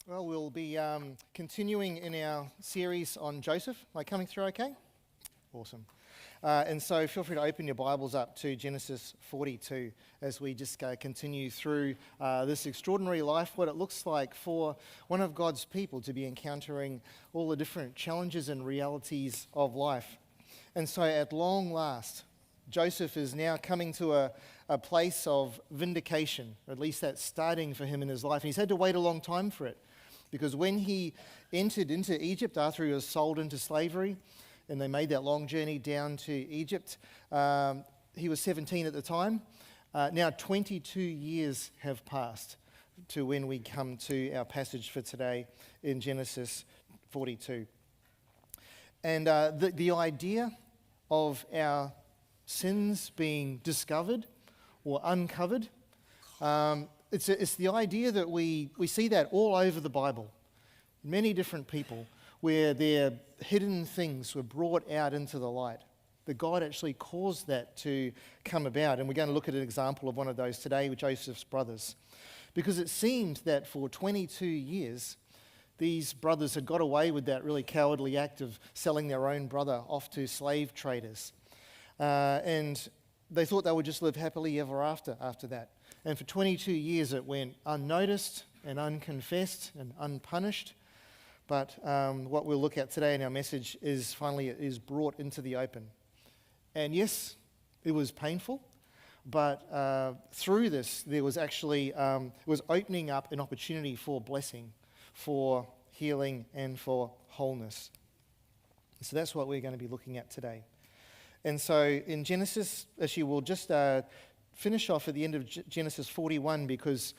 Well, we'll be continuing in our series on Joseph. Am I coming through okay? Awesome. And so feel free to open your Bibles up to Genesis 42 as we just continue through this extraordinary life, what it looks like for one of God's people to be encountering all the different challenges and realities of life. And so at long last, Joseph is now coming to a place of vindication, or at least that's starting for him in his life. And he's had to wait a long time for it, because when he entered into Egypt after he was sold into slavery, and they made that long journey down to Egypt, he was 17 at the time. Now 22 years have passed to when we come to our passage for today in Genesis 42. And the idea of our sins being discovered or uncovered, it's the idea that we see that all over the Bible. Many different people where their hidden things were brought out into the light. That God actually caused that to come about. And we're going to look at an example of one of those today with Joseph's brothers. Because it seemed that for 22 years, these brothers had got away with that really cowardly act of selling their own brother off to slave traders. And they thought they would just live happily ever after that. And for 22 years it went unnoticed and unconfessed and unpunished. But what we'll look at today in our message is finally it is brought into the open. And yes, it was painful, but through this there was actually, it was opening up an opportunity for blessing, for healing and for wholeness. So that's what we're going to be looking at today. And so in Genesis, actually we'll just finish off at the end of Genesis 41, because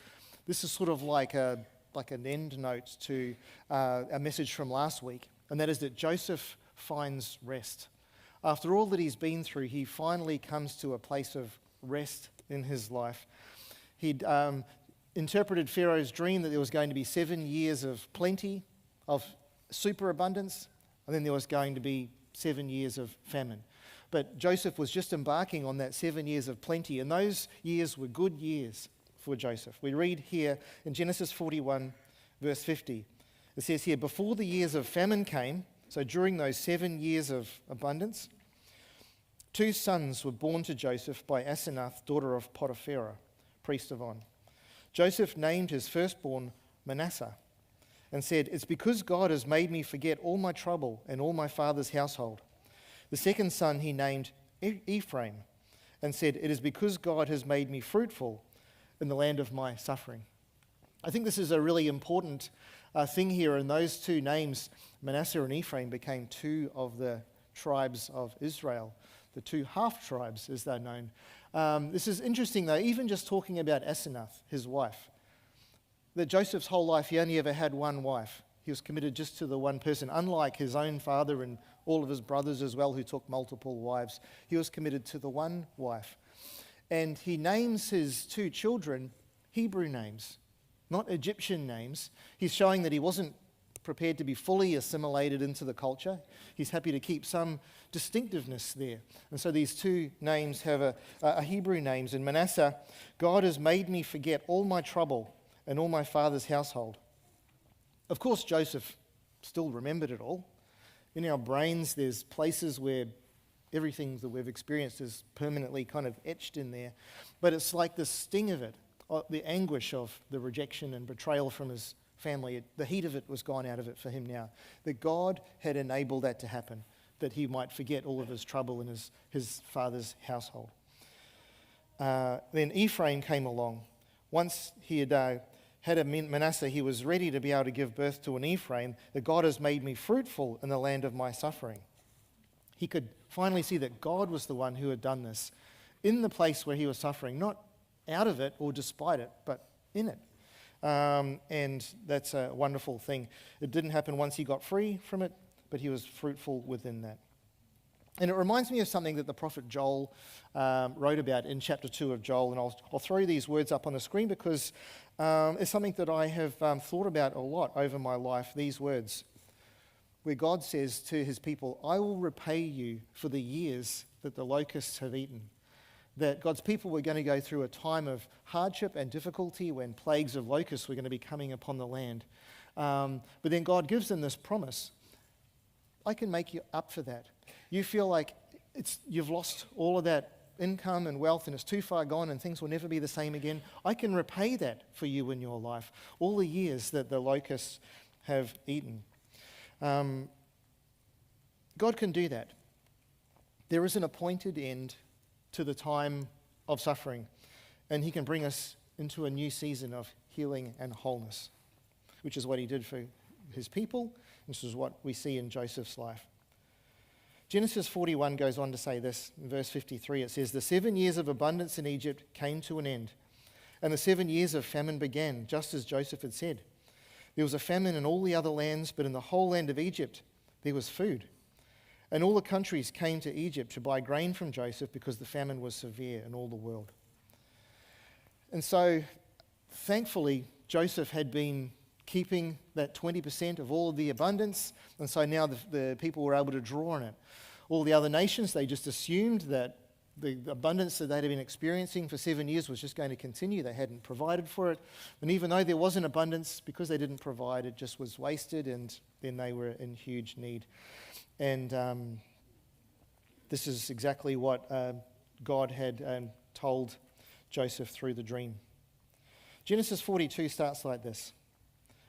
this is sort of like an end note to a message from last week, and that is that Joseph finds rest. After all that he's been through, he finally comes to a place of rest in his life. He'd interpreted Pharaoh's dream that there was going to be 7 years of plenty, of superabundance, and then there was going to be 7 years of famine. But Joseph was just embarking on that 7 years of plenty, and those years were good years for Joseph. We read here in Genesis 41, verse 50. It says here, before the years of famine came, so during those 7 years of abundance, 2 sons were born to Joseph by Asenath, daughter of Potiphera, priest of On. Joseph named his firstborn Manasseh and said, "It's because God has made me forget all my trouble and all my father's household." The second son he named Ephraim and said, "It is because God has made me fruitful in the land of my suffering." I think this is a really important thing here, and those 2 names, Manasseh and Ephraim, became 2 of the tribes of Israel, the 2 half-tribes as they're known. This is interesting though, even just talking about Asenath, his wife, that Joseph's whole life he only ever had one wife. He was committed just to the one person, unlike his own father and all of his brothers as well who took multiple wives. He was committed to the one wife. And he names his 2 children Hebrew names, not Egyptian names. He's showing that he wasn't prepared to be fully assimilated into the culture. He's happy to keep some distinctiveness there. And so these 2 names have a Hebrew names. And Manasseh, God has made me forget all my trouble and all my father's household. Of course, Joseph still remembered it all. In our brains, there's places where everything that we've experienced is permanently kind of etched in there. But it's like the sting of it, the anguish of the rejection and betrayal from his family. The heat of it was gone out of it for him now. That God had enabled that to happen, that he might forget all of his trouble in his father's household. Then Ephraim came along. Once he had a Manasseh, he was ready to be able to give birth to an Ephraim, that God has made me fruitful in the land of my suffering. He could finally see that God was the one who had done this in the place where he was suffering, not out of it or despite it, but in it. And that's a wonderful thing. It didn't happen once he got free from it, but he was fruitful within that. And it reminds me of something that the prophet Joel wrote about in chapter 2 of Joel, and I'll throw these words up on the screen because it's something that I have thought about a lot over my life, these words, where God says to his people, "I will repay you for the years that the locusts have eaten." That God's people were going to go through a time of hardship and difficulty when plagues of locusts were going to be coming upon the land. But then God gives them this promise. I can make you up for that. You feel like you've lost all of that income and wealth and it's too far gone and things will never be the same again. I can repay that for you in your life. All the years that the locusts have eaten. God can do that. There is an appointed end to the time of suffering, and he can bring us into a new season of healing and wholeness, which is what he did for his people. This is what we see in Joseph's life. Genesis 41 goes on to say this. In verse 53, it says, "The 7 years of abundance in Egypt came to an end, and the 7 years of famine began, just as Joseph had said. There was a famine in all the other lands, but in the whole land of Egypt there was food. And all the countries came to Egypt to buy grain from Joseph because the famine was severe in all the world." And so, thankfully, Joseph had been keeping that 20% of all of the abundance, and so now the people were able to draw on it. All the other nations, they just assumed that the abundance that they'd been experiencing for 7 years was just going to continue. They hadn't provided for it. And even though there was an abundance, because they didn't provide, it just was wasted, and then they were in huge need. And this is exactly what God had told Joseph through the dream. Genesis 42 starts like this.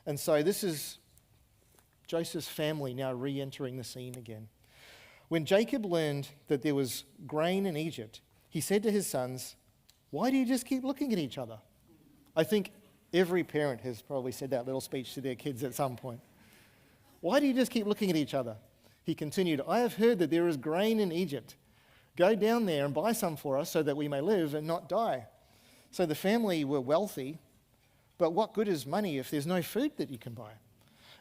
And so this is Joseph's family now re-entering the scene again. "When Jacob learned that there was grain in Egypt, he said to his sons, 'Why do you just keep looking at each other?'" I think every parent has probably said that little speech to their kids at some point. "Why do you just keep looking at each other?" He continued, "I have heard that there is grain in Egypt. Go down there and buy some for us so that we may live and not die." So the family were wealthy, but what good is money if there's no food that you can buy?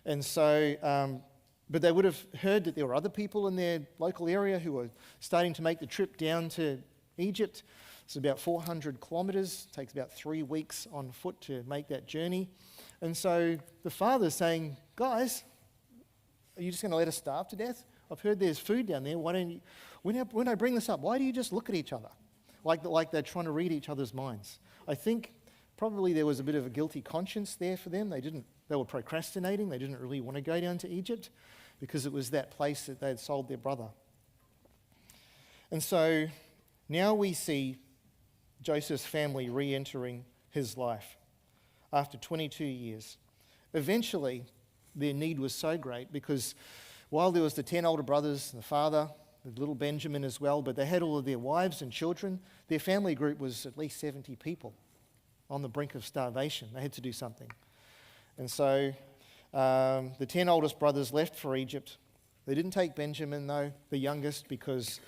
And so, but they would have heard that there were other people in their local area who were starting to make the trip down to Egypt. It's about 400 kilometers. It takes about 3 weeks on foot to make that journey. And so the father's saying, "Guys, are you just going to let us starve to death? I've heard there's food down there. Why don't you, when I bring this up, why do you just look at each other? Like they're trying to read each other's minds." I think probably there was a bit of a guilty conscience there for them. They were procrastinating. They didn't really want to go down to Egypt because it was that place that they had sold their brother. And so now we see Joseph's family re-entering his life after 22 years. Eventually, their need was so great because while there was the 10 older brothers and the father, the little Benjamin as well, but they had all of their wives and children, their family group was at least 70 people on the brink of starvation. They had to do something. And so the 10 oldest brothers left for Egypt. They didn't take Benjamin, though, the youngest, because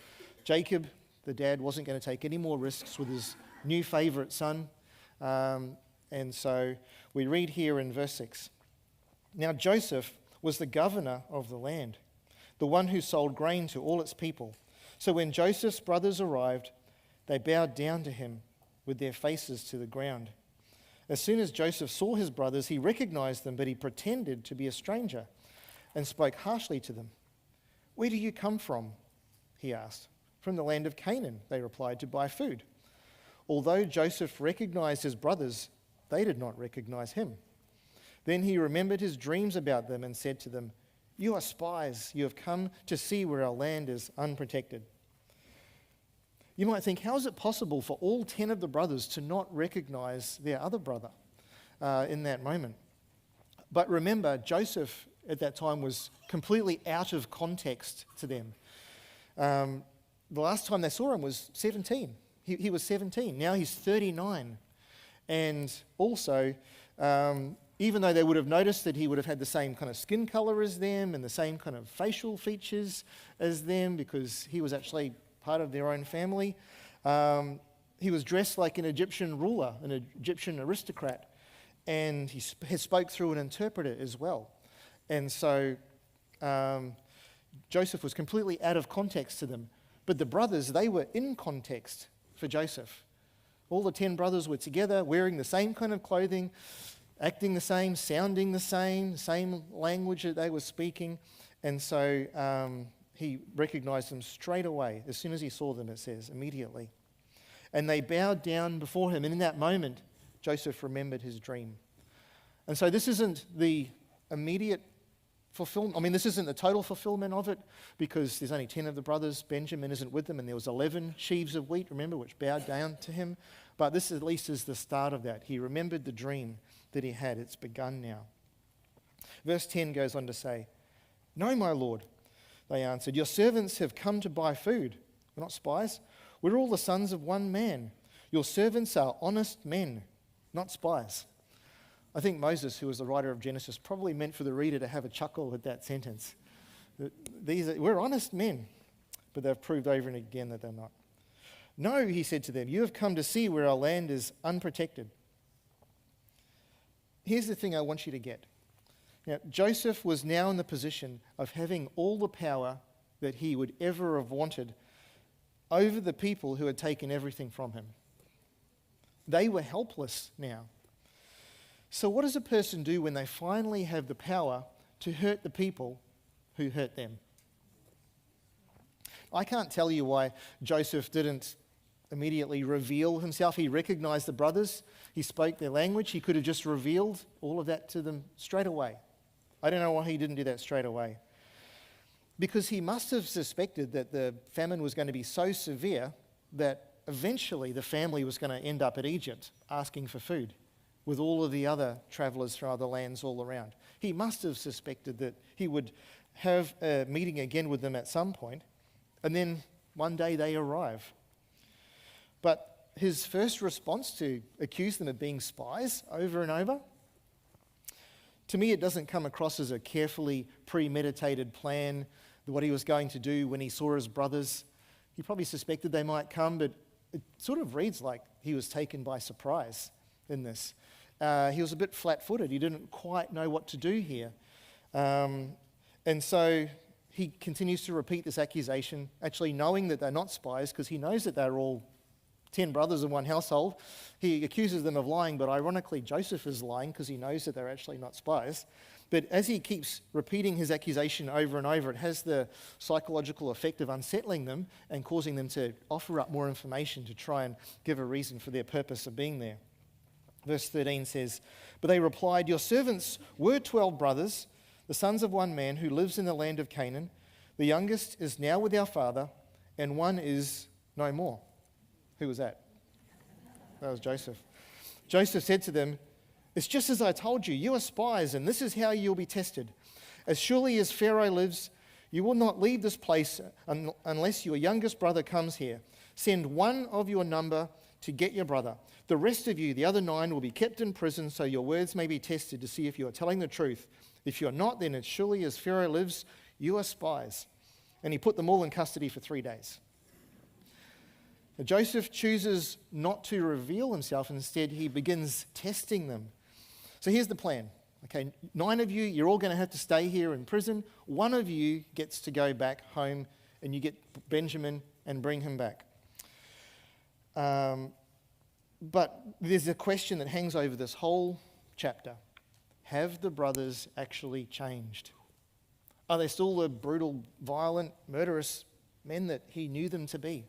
Jacob, the dad, wasn't going to take any more risks with his new favourite son. And so we read here in verse 6. "Now Joseph was the governor of the land, the one who sold grain to all its people. So when Joseph's brothers arrived, they bowed down to him with their faces to the ground. As soon as Joseph saw his brothers, he recognized them, but he pretended to be a stranger and spoke harshly to them. 'Where do you come from?' he asked. 'From the land of Canaan,' they replied, 'to buy food.' Although Joseph recognized his brothers, they did not recognize him. Then he remembered his dreams about them and said to them, 'You are spies. You have come to see where our land is unprotected.'" You might think, how is it possible for all 10 of the brothers to not recognize their other brother in that moment? But remember, Joseph at that time was completely out of context to them. The last time they saw him was 17. He was 17. Now he's 39. And also, even though they would have noticed that he would have had the same kind of skin color as them and the same kind of facial features as them because he was actually part of their own family, he was dressed like an Egyptian ruler, an Egyptian aristocrat, and he spoke through an interpreter as well. And so Joseph was completely out of context to them. But the brothers, they were in context for Joseph. All the 10 brothers were together, wearing the same kind of clothing, acting the same, sounding the same language that they were speaking. And so he recognized them straight away. As soon as he saw them, it says, immediately. And they bowed down before him. And in that moment, Joseph remembered his dream. And so this isn't the immediate fulfillment. I mean, this isn't the total fulfillment of it because there's only 10 of the brothers. Benjamin isn't with them, and there was 11 sheaves of wheat, remember, which bowed down to him. But this at least is the start of that. He remembered the dream that he had. It's begun now. Verse 10 goes on to say, "No, my Lord," they answered, "your servants have come to buy food. We're not spies. We're all the sons of one man. Your servants are honest men, not spies." I think Moses, who was the writer of Genesis, probably meant for the reader to have a chuckle at that sentence. We're honest men, but they've proved over and again that they're not. "No," he said to them, "you have come to see where our land is unprotected." Here's the thing I want you to get. Now, Joseph was now in the position of having all the power that he would ever have wanted over the people who had taken everything from him. They were helpless now. So what does a person do when they finally have the power to hurt the people who hurt them? I can't tell you why Joseph didn't immediately reveal himself. He recognized the brothers. He spoke their language. He could have just revealed all of that to them straight away. I don't know why he didn't do that straight away. Because he must have suspected that the famine was going to be so severe that eventually the family was going to end up at Egypt asking for food with all of the other travelers from other lands all around. He must have suspected that he would have a meeting again with them at some point, and then one day they arrive. But his first response to accuse them of being spies over and over, to me it doesn't come across as a carefully premeditated plan, what he was going to do when he saw his brothers. He probably suspected they might come, but it sort of reads like he was taken by surprise in this. He was a bit flat-footed. He didn't quite know what to do here. And so he continues to repeat this accusation, actually knowing that they're not spies because he knows that they're all 10 brothers in one household. He accuses them of lying, but ironically Joseph is lying because he knows that they're actually not spies. But as he keeps repeating his accusation over and over, it has the psychological effect of unsettling them and causing them to offer up more information to try and give a reason for their purpose of being there. Verse 13 says, "But they replied, 'Your servants were 12 brothers, the sons of one man who lives in the land of Canaan. The youngest is now with our father, and one is no more.'" Who was that? That was Joseph. Joseph said to them, "It's just as I told you. You are spies, and this is how you'll be tested. As surely as Pharaoh lives, you will not leave this place unless your youngest brother comes here. Send one of your number to get your brother. The rest of you, the other 9, will be kept in prison so your words may be tested to see if you are telling the truth. If you are not, then as surely as Pharaoh lives, you are spies." And he put them all in custody for 3 days. Now, Joseph chooses not to reveal himself. Instead, he begins testing them. So here's the plan. Okay, 9 of you, you're all going to have to stay here in prison. 1 of you gets to go back home, and you get Benjamin and bring him back. But there's a question that hangs over this whole chapter. Have the brothers actually changed? Are they still the brutal, violent, murderous men that he knew them to be?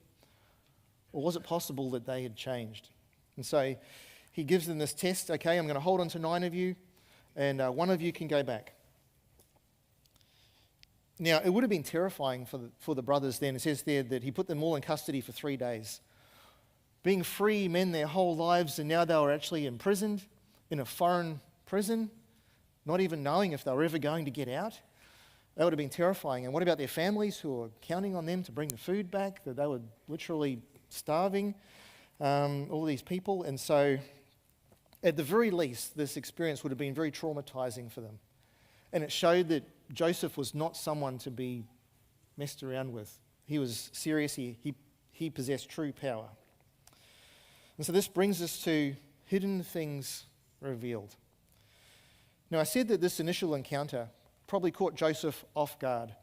Or was it possible that they had changed? And so he gives them this test. Okay, I'm going to hold on to 9 of you, and 1 of you can go back. Now, it would have been terrifying for the brothers then. It says there that he put them all in custody for 3 days. Being free men their whole lives, and now they were actually imprisoned in a foreign prison, not even knowing if they were ever going to get out. That would have been terrifying. And what about their families who were counting on them to bring the food back, that they were literally starving, all these people? And so, at the very least, this experience would have been very traumatizing for them. And it showed that Joseph was not someone to be messed around with. He was serious. He possessed true power. And so this brings us to hidden things revealed. Now, I said that this initial encounter probably caught Joseph off guard.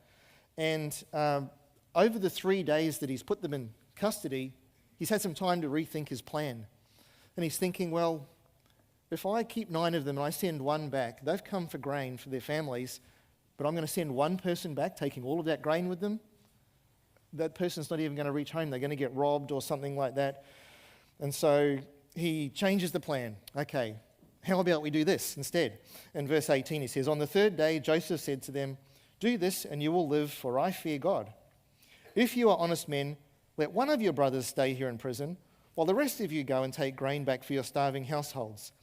And over the 3 days that he's put them in custody, he's had some time to rethink his plan. And he's thinking, well, if I keep 9 of them and I send 1 back, they've come for grain for their families, but I'm going to send 1 person back, taking all of that grain with them. That person's not even going to reach home. They're going to get robbed or something like that. And so he changes the plan. Okay, How about we do this instead? In verse 18 he says, "On the third day Joseph said to them, 'Do this and you will live, for I fear God. If you are honest men, let one of your brothers stay here in prison, while the rest of you go and take grain back for your starving households.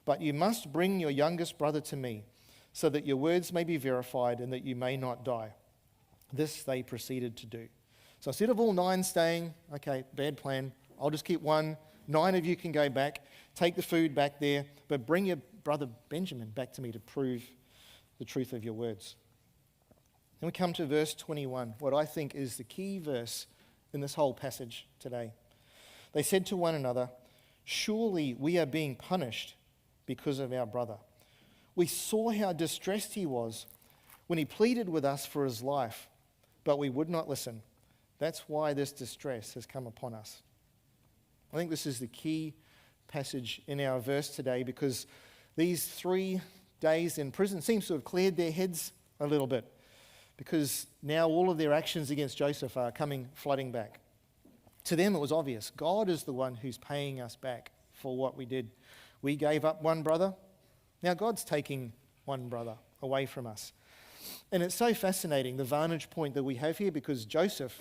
But you must bring your youngest brother to me, so that your words may be verified and that you may not die.' This they proceeded to do." So instead of all 9 staying, okay, bad plan, I'll just keep 1. 9 of you can go back, take the food back there, but bring your brother Benjamin back to me to prove the truth of your words. Then we come to verse 21, what I think is the key verse in this whole passage today. They said to one another, "Surely we are being punished because of our brother. We saw how distressed he was when he pleaded with us for his life, but we would not listen. That's why this distress has come upon us." I think this is the key passage in our verse today, because these 3 days in prison seems to have cleared their heads a little bit, because now all of their actions against Joseph are coming flooding back. To them it was obvious. God is the one who's paying us back for what we did. We gave up 1 brother. Now God's taking 1 brother away from us. And it's so fascinating, the vantage point that we have here, because Joseph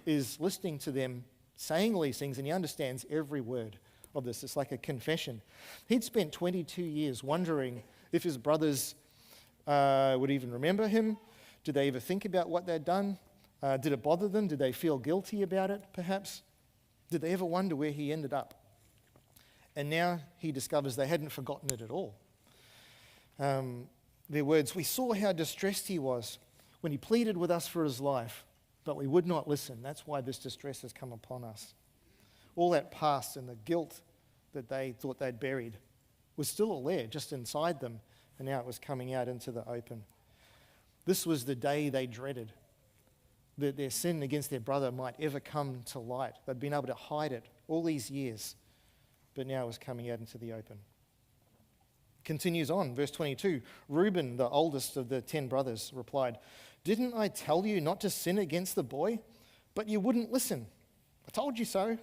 is listening to them saying all these things, and he understands every word of this. It's like a confession. He'd spent 22 years wondering if his brothers would even remember him. Did they ever think about what they'd done? Did it bother them? Did they feel guilty about it, perhaps? Did they ever wonder where he ended up? And now he discovers they hadn't forgotten it at all. Their words, "We saw how distressed he was when he pleaded with us for his life, but we would not listen. That's why this distress has come upon us." All that past and the guilt that they thought they'd buried was still all there, just inside them, and now it was coming out into the open. This was the day they dreaded, that their sin against their brother might ever come to light. They'd been able to hide it all these years, but now it was coming out into the open. Continues on, verse 22, Reuben, the oldest of the 10 brothers, replied, "Didn't I tell you not to sin against the boy? But you wouldn't listen. I told you so.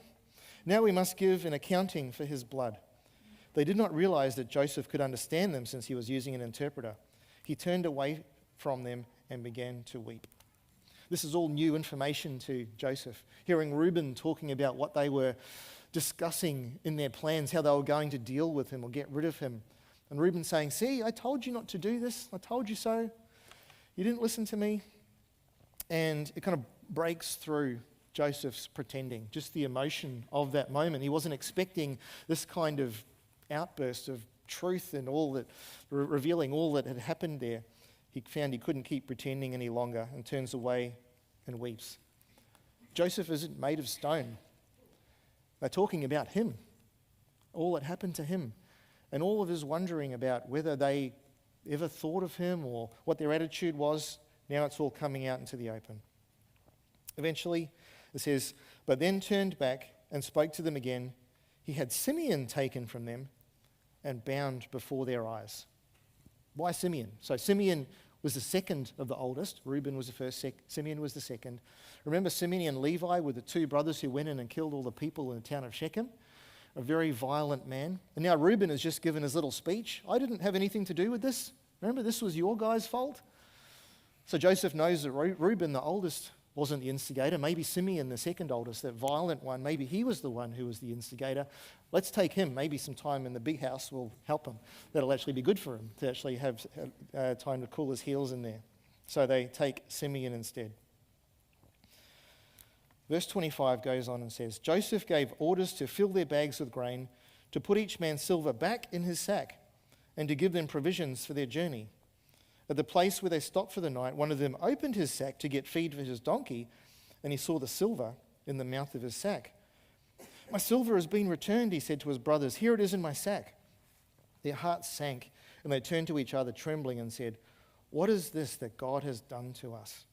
Now we must give an accounting for his blood." They did not realize that Joseph could understand them, since he was using an interpreter. He turned away from them and began to weep. This is all new information to Joseph. Hearing Reuben talking about what they were discussing in their plans, how they were going to deal with him or get rid of him. And Reuben saying, "See, I told you not to do this. I told you so. You didn't listen to me." And it kind of breaks through Joseph's pretending, just the emotion of that moment. He wasn't expecting this kind of outburst of truth and all that, revealing all that had happened there. He found he couldn't keep pretending any longer and turns away and weeps. Joseph isn't made of stone. They're talking about him, all that happened to him, and all of his wondering about whether they ever thought of him or what their attitude was. Now it's all coming out into the open. Eventually, it says, "But then turned back and spoke to them again. He had Simeon taken from them and bound before their eyes." Why Simeon? So Simeon was the second of the oldest. Reuben was the first, Simeon was the second. Remember, Simeon and Levi were the 2 brothers who went in and killed all the people in the town of Shechem. A very violent man. And now Reuben has just given his little speech. "I didn't have anything to do with this. Remember, this was your guys' fault." So Joseph knows that Reuben, the oldest, wasn't the instigator. Maybe Simeon, the second oldest, that violent one, maybe he was the one who was the instigator. Let's take him. Maybe some time in the big house will help him. That'll actually be good for him, to actually have time to cool his heels in there. So they take Simeon instead. Verse 25 goes on and says, "Joseph gave orders to fill their bags with grain, to put each man's silver back in his sack, and to give them provisions for their journey. At the place where they stopped for the night, one of them opened his sack to get feed for his donkey, and he saw the silver in the mouth of his sack. 'My silver has been returned,' he said to his brothers. 'Here it is in my sack.' Their hearts sank, and they turned to each other trembling and said, 'What is this that God has done to us?'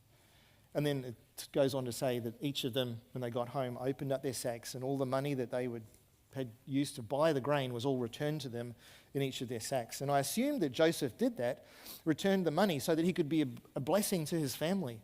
And then it goes on to say that each of them, when they got home, opened up their sacks, and all the money that they had used to buy the grain was all returned to them in each of their sacks. And I assume that Joseph did that, returned the money so that he could be a blessing to his family.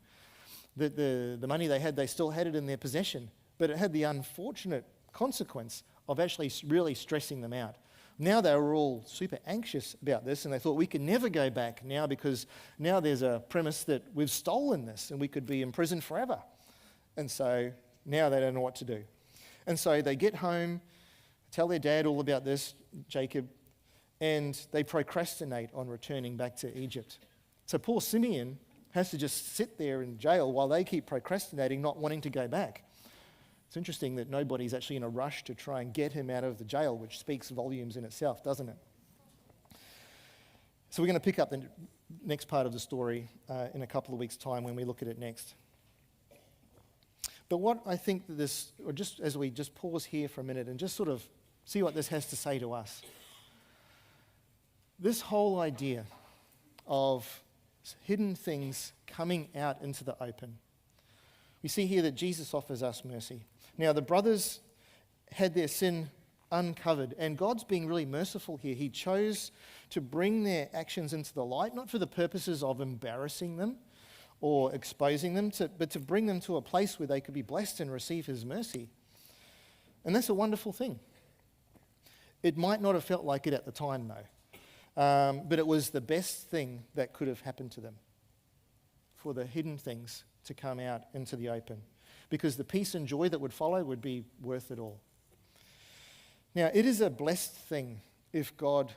That the money they had, they still had it in their possession, but it had the unfortunate consequence of actually really stressing them out, Now they were all super anxious about this, and they thought we can never go back now because now there's a premise that we've stolen this and we could be in prison forever. And so now they don't know what to do. And so they get home, tell their dad all about this, Jacob, and they procrastinate on returning back to Egypt. So poor Simeon has to just sit there in jail while they keep procrastinating, not wanting to go back. It's interesting that nobody's actually in a rush to try and get him out of the jail, which speaks volumes in itself, doesn't it? So we're going to pick up the next part of the story in a couple of weeks' time when we look at it next. But what I think that this, or just as we just pause here for a minute and just sort of see what this has to say to us. This whole idea of hidden things coming out into the open. We see here that Jesus offers us mercy. Now, the brothers had their sin uncovered, and God's being really merciful here. He chose to bring their actions into the light, not for the purposes of embarrassing them or exposing them, but to bring them to a place where they could be blessed and receive his mercy. And that's a wonderful thing. It might not have felt like it at the time, though, but it was the best thing that could have happened to them, for the hidden things to come out into the open, because the peace and joy that would follow would be worth it all. Now, it is a blessed thing if God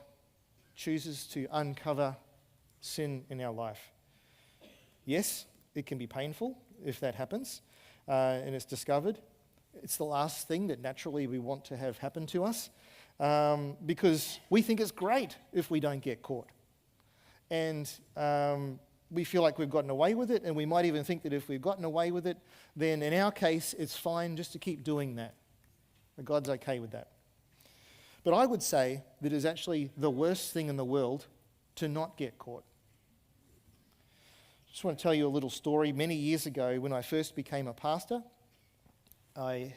chooses to uncover sin in our life. Yes, it can be painful if that happens and it's discovered. It's the last thing that naturally we want to have happen to us because we think it's great if we don't get caught. And we feel like we've gotten away with it, and we might even think that if we've gotten away with it, then in our case, it's fine just to keep doing that. God's okay with that. But I would say that it's actually the worst thing in the world to not get caught. I just want to tell you a little story. Many years ago, when I first became a pastor, I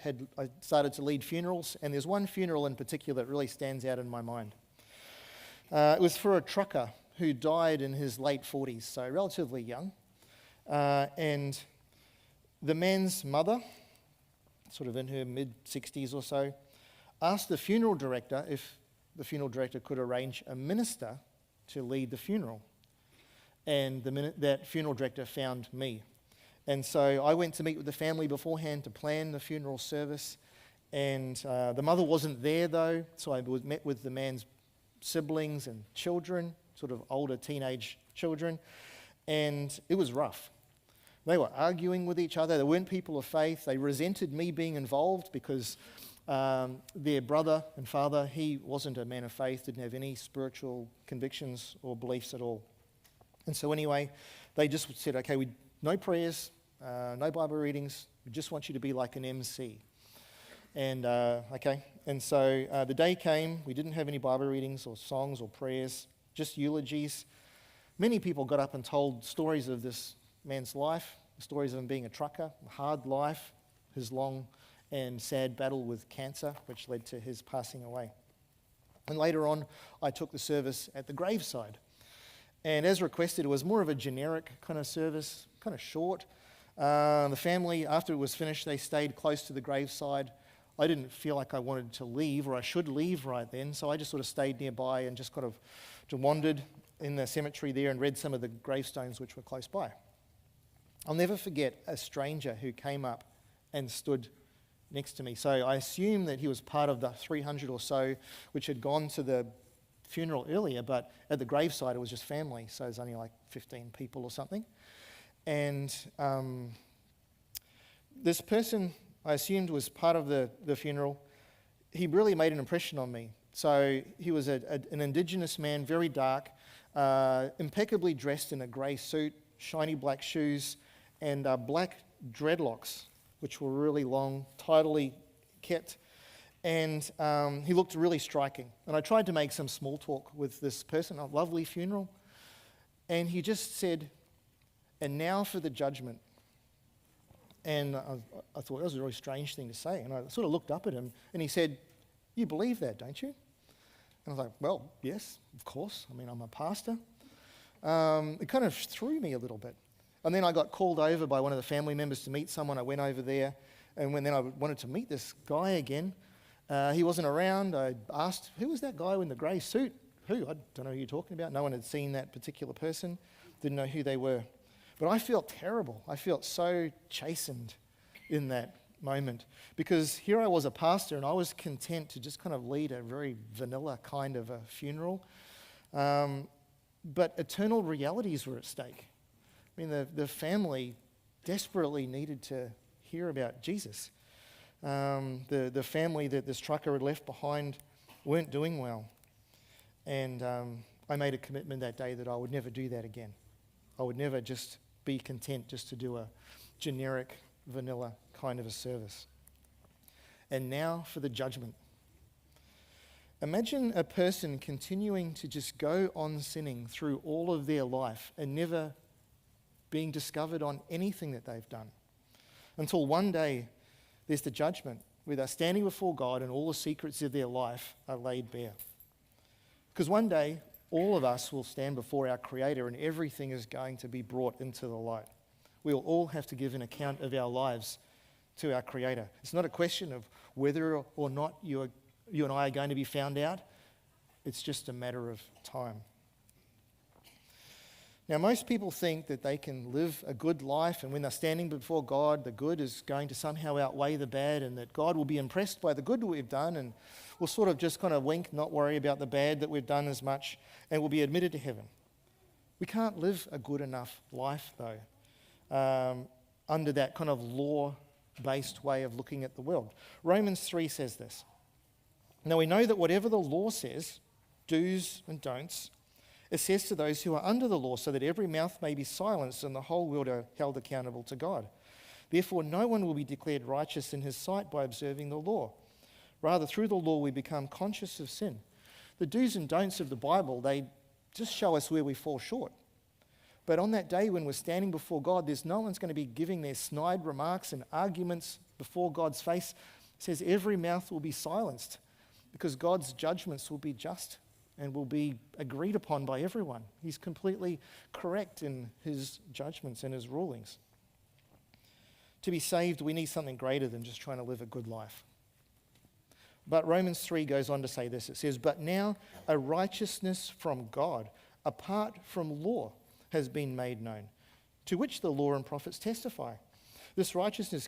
started to lead funerals, and there's one funeral in particular that really stands out in my mind. It was for a trucker who died in his late 40s, so relatively young. And the man's mother, sort of in her mid-60s or so, asked the funeral director if the funeral director could arrange a minister to lead the funeral. And that funeral director found me. And so I went to meet with the family beforehand to plan the funeral service. And the mother wasn't there, though, so I met with the man's siblings and children, sort of older teenage children, and it was rough. They were arguing with each other. They weren't people of faith. They resented me being involved because their brother and father, he wasn't a man of faith, didn't have any spiritual convictions or beliefs at all. And so anyway, they just said, okay, no prayers, no Bible readings, we just want you to be like an MC. And and so the day came, we didn't have any Bible readings or songs or prayers, just eulogies. Many people got up and told stories of this man's life, stories of him being a trucker, a hard life, his long and sad battle with cancer, which led to his passing away. And later on, I took the service at the graveside. And as requested, it was more of a generic kind of service, kind of short. The family, after it was finished, they stayed close to the graveside. I didn't feel like I wanted to leave, or I should leave right then, so I just sort of stayed nearby and just kind of wandered in the cemetery there and read some of the gravestones which were close by. I'll never forget a stranger who came up and stood next to me. So I assume that he was part of the 300 or so which had gone to the funeral earlier, but at the graveside it was just family, so there's only like 15 people or something. And this person, I assumed, was part of the funeral. He really made an impression on me. So he was an Indigenous man, very dark, impeccably dressed in a grey suit, shiny black shoes, and black dreadlocks, which were really long, tidily kept. And he looked really striking. And I tried to make some small talk with this person, a lovely funeral. And he just said, "And now for the judgment." And I thought that was a really strange thing to say. And I sort of looked up at him, and he said, "You believe that, don't you?" And I was like, "Well, yes, of course. I mean, I'm a pastor." It kind of threw me a little bit. And then I got called over by one of the family members to meet someone. I went over there, and then I wanted to meet this guy again. He wasn't around. I asked, who was that guy in the grey suit? Who? I don't know who you're talking about. No one had seen that particular person, didn't know who they were. But I felt terrible. I felt so chastened in that moment, because here I was, a pastor, and I was content to just kind of lead a very vanilla kind of a funeral. But eternal realities were at stake. I mean, the family desperately needed to hear about Jesus. The family that this trucker had left behind weren't doing well. And I made a commitment that day that I would never do that again. I would never just be content just to do a generic, vanilla kind of a service. And now for the judgment. Imagine a person continuing to just go on sinning through all of their life and never being discovered on anything that they've done, until one day there's the judgment where they're standing before God and all the secrets of their life are laid bare. Because one day all of us will stand before our Creator and everything is going to be brought into the light. We'll all have to give an account of our lives to our Creator. It's not a question of whether or not you and I are going to be found out. It's just a matter of time. Now, most people think that they can live a good life, and when they're standing before God, the good is going to somehow outweigh the bad, and that God will be impressed by the good that we've done, and we'll sort of just kind of wink, not worry about the bad that we've done as much, and we'll be admitted to heaven. We can't live a good enough life, though, under that kind of law-based way of looking at the world. Romans 3 says this. Now we know that whatever the law says, do's and don'ts, it says to those who are under the law, so that every mouth may be silenced and the whole world are held accountable to God. Therefore, no one will be declared righteous in his sight by observing the law. Rather, through the law, we become conscious of sin. The do's and don'ts of the Bible, they just show us where we fall short. But on that day when we're standing before God, there's no one's going to be giving their snide remarks and arguments before God's face. It says every mouth will be silenced because God's judgments will be just and will be agreed upon by everyone. He's completely correct in his judgments and his rulings. To be saved, we need something greater than just trying to live a good life. But Romans 3 goes on to say this. It says, but now a righteousness from God, apart from law, has been made known, to which the law and prophets testify. This righteousness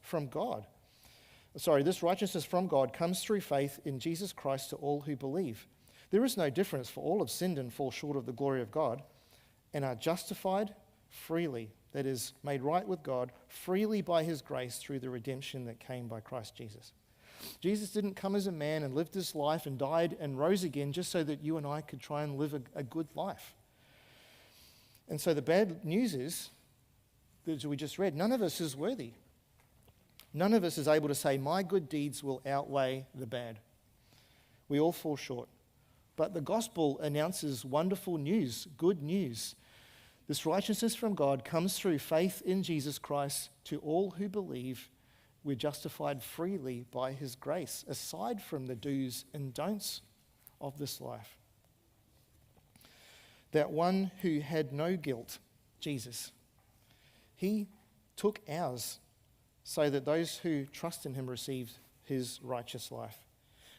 from God comes through faith in Jesus Christ to all who believe. There is no difference, for all have sinned and fall short of the glory of God, and are justified freely, that is, made right with God, freely by his grace through the redemption that came by Christ Jesus. Jesus didn't come as a man and lived his life and died and rose again just so that you and I could try and live a good life. And so the bad news is, as we just read, none of us is worthy. None of us is able to say, my good deeds will outweigh the bad. We all fall short. But the gospel announces wonderful news, good news. This righteousness from God comes through faith in Jesus Christ to all who believe. We're justified freely by his grace, aside from the do's and don'ts of this life. That one who had no guilt, Jesus, he took ours so that those who trust in him receive his righteous life.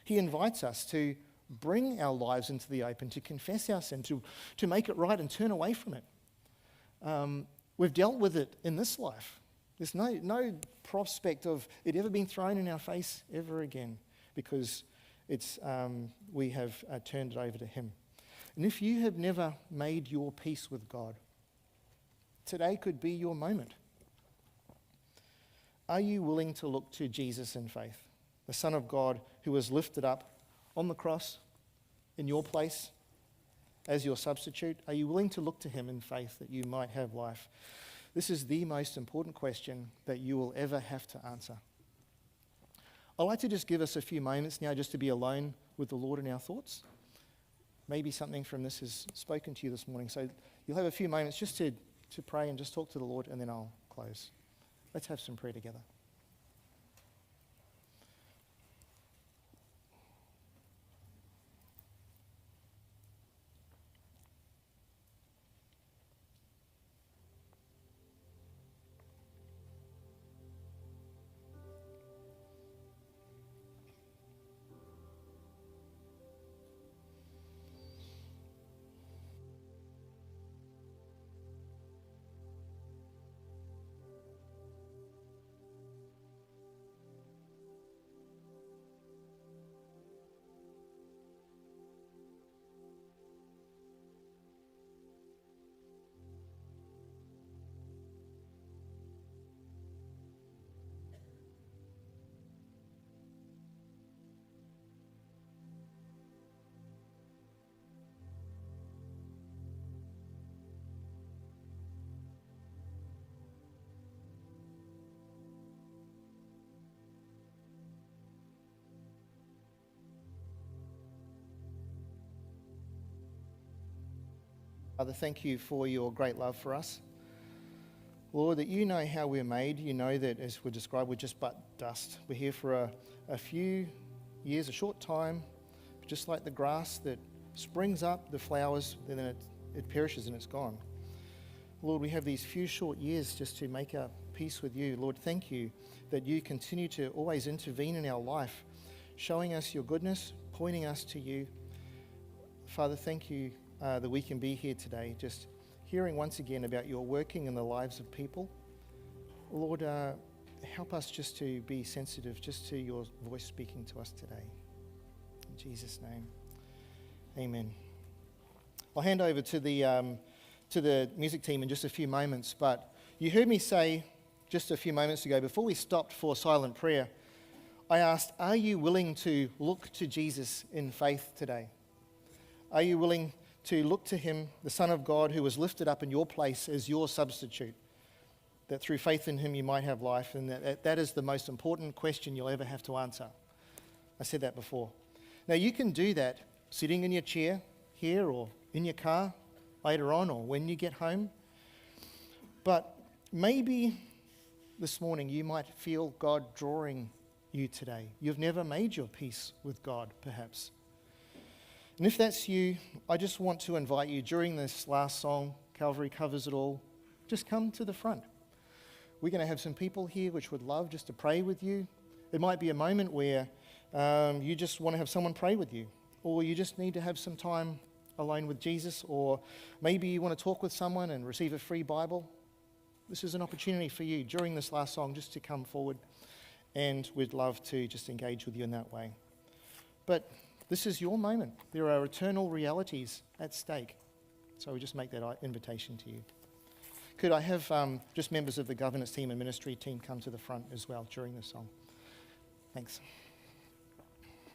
He invites us to bring our lives into the open, to confess our sin, to make it right and turn away from it. We've dealt with it in this life. There's no prospect of it ever being thrown in our face ever again, because we have turned it over to him. And if you have never made your peace with God, today could be your moment. Are you willing to look to Jesus in faith, the Son of God who was lifted up on the cross in your place as your substitute? Are you willing to look to him in faith that you might have life? This is the most important question that you will ever have to answer. I'd like to just give us a few moments now just to be alone with the Lord in our thoughts. Maybe something from this has spoken to you this morning. So you'll have a few moments just to pray and just talk to the Lord, and then I'll close. Let's have some prayer together. Father, thank you for your great love for us. Lord, that you know how we're made. You know that, as we're described, we're just but dust. We're here for a few years, a short time, just like the grass that springs up, the flowers, and then it perishes and it's gone. Lord, we have these few short years just to make our peace with you. Lord, thank you that you continue to always intervene in our life, showing us your goodness, pointing us to you. Father, thank you that we can be here today, just hearing once again about your working in the lives of people. Lord, help us just to be sensitive just to your voice speaking to us today. In Jesus' name, amen. I'll hand over to the music team in just a few moments, but you heard me say just a few moments ago, before we stopped for silent prayer, I asked, are you willing to look to Jesus in faith today? Are you willing to look to him, the Son of God, who was lifted up in your place as your substitute, that through faith in him you might have life, and that is the most important question you'll ever have to answer. I said that before. Now, you can do that sitting in your chair here or in your car later on or when you get home, but maybe this morning you might feel God drawing you today. You've never made your peace with God, perhaps. And if that's you, I just want to invite you during this last song, Calvary Covers It All, just come to the front. We're going to have some people here which would love just to pray with you. It might be a moment where you just want to have someone pray with you, or you just need to have some time alone with Jesus, or maybe you want to talk with someone and receive a free Bible. This is an opportunity for you during this last song just to come forward, and we'd love to just engage with you in that way. But this is your moment. There are eternal realities at stake. So we just make that invitation to you. Could I have just members of the governance team and ministry team come to the front as well during this song? Thanks.